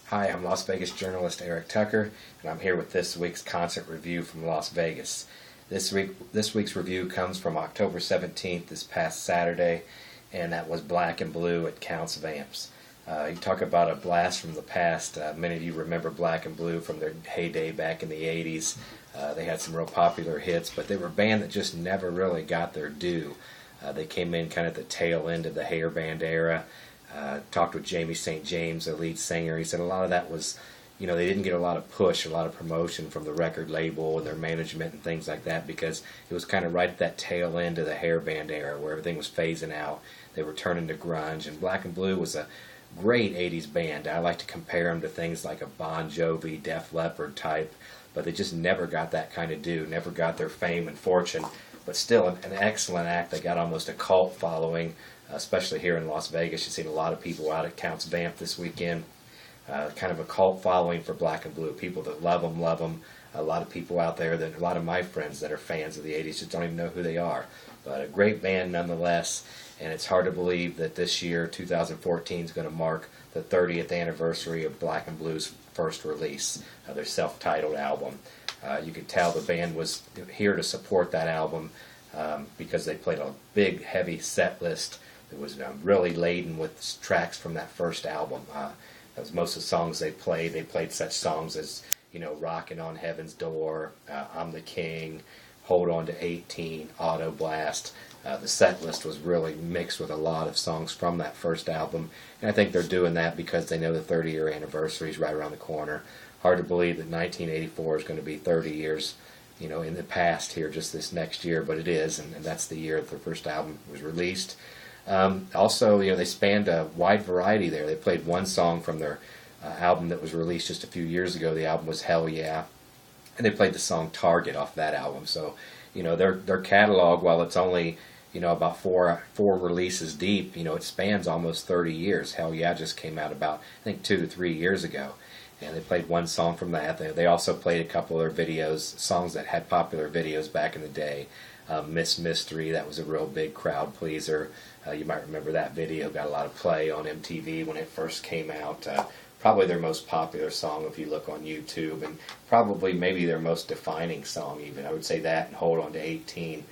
Hi, I'm Las Vegas journalist Eric Tucker, and I'm here with this week's concert review from Las Vegas. This week's review comes from October 17th, this past Saturday, and that was Black and Blue at Counts of Amps. You talk about a blast from the past. Many of you remember Black and Blue from their heyday back in the 80s. They had some real popular hits, but they were a band that just never really got their due. They came in kind of at the tail end of the hair band era. Talked with Jamie St. James, the lead singer. He said a lot of that was, they didn't get a lot of push, a lot of promotion from the record label and their management and things like that, because it was kind of right at that tail end of the hair band era where everything was phasing out. They were turning to grunge, and Black and Blue was a great 80s band. I like to compare them to things like a Bon Jovi, Def Leppard type, but they just never got that kind of due, never got their fame and fortune, but still an excellent act. They got almost a cult following, especially here in Las Vegas. You've seen a lot of people out at Counts of Amp this weekend. Kind of a cult following for Black and Blue. People that love them, love them. A lot of people out there, a lot of my friends that are fans of the 80s just don't even know who they are. But a great band nonetheless, and it's hard to believe that this year, 2014, is going to mark the 30th anniversary of Black and Blue's first release, their self-titled album. You could tell the band was here to support that album because they played a big, heavy set list. It was really laden with tracks from that first album. That was most of the songs they played. They played such songs as, Rockin' on Heaven's Door, I'm the King, Hold On to 18, Auto Blast. The set list was really mixed with a lot of songs from that first album. And I think they're doing that because they know the 30-year anniversary is right around the corner. Hard to believe that 1984 is going to be 30 years in the past here just this next year, but it is, and that's the year that their first album was released. Also, they spanned a wide variety there. They played one song from their album that was released just a few years ago. The album was Hell Yeah, and they played the song Target off that album. So, their catalog, while it's only about four releases deep, it spans almost 30 years. Hell Yeah just came out about, I think, 2 to 3 years ago. And they played one song from that. They also played a couple of their videos, songs that had popular videos back in the day. Miss Mystery, that was a real big crowd pleaser. You might remember that video, got a lot of play on MTV when it first came out. Probably their most popular song if you look on YouTube, and probably maybe their most defining song even. I would say that and Hold On to 18,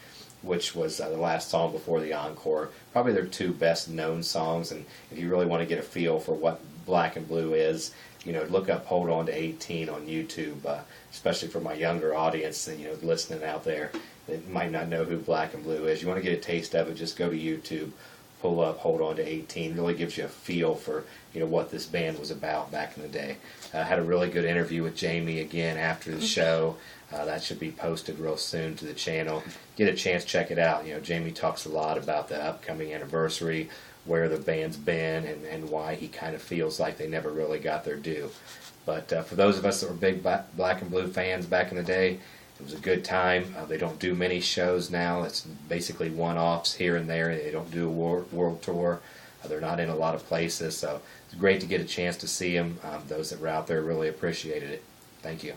which was the last song before the encore. Probably their two best known songs, and if you really want to get a feel for what Black and Blue is, look up Hold On to 18 on YouTube, especially for my younger audience, listening out there that might not know who Black and Blue is. You want to get a taste of it, just go to YouTube, pull up Hold On to 18. It really gives you a feel for what this band was about back in the day. Had a really good interview with Jamie again after the show. That should be posted real soon to the channel. Get a chance, check it out. Jamie talks a lot about the upcoming anniversary, where the band's been, and why he kind of feels like they never really got their due. But for those of us that were big Black and Blue fans back in the day, it was a good time. They don't do many shows now. It's basically one-offs here and there. They don't do a world tour. They're not in a lot of places, so it's great to get a chance to see them. Those that were out there really appreciated it. Thank you.